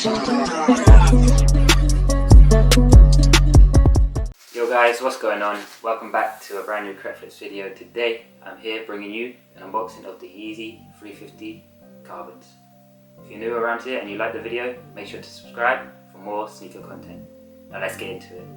Yo guys, what's going on? Welcome back to a brand new Crepflips video. Today I'm here bringing you an unboxing of the Yeezy 350 carbons. If you're new around here and you like the video, make sure to subscribe for more sneaker content. Now let's get into it.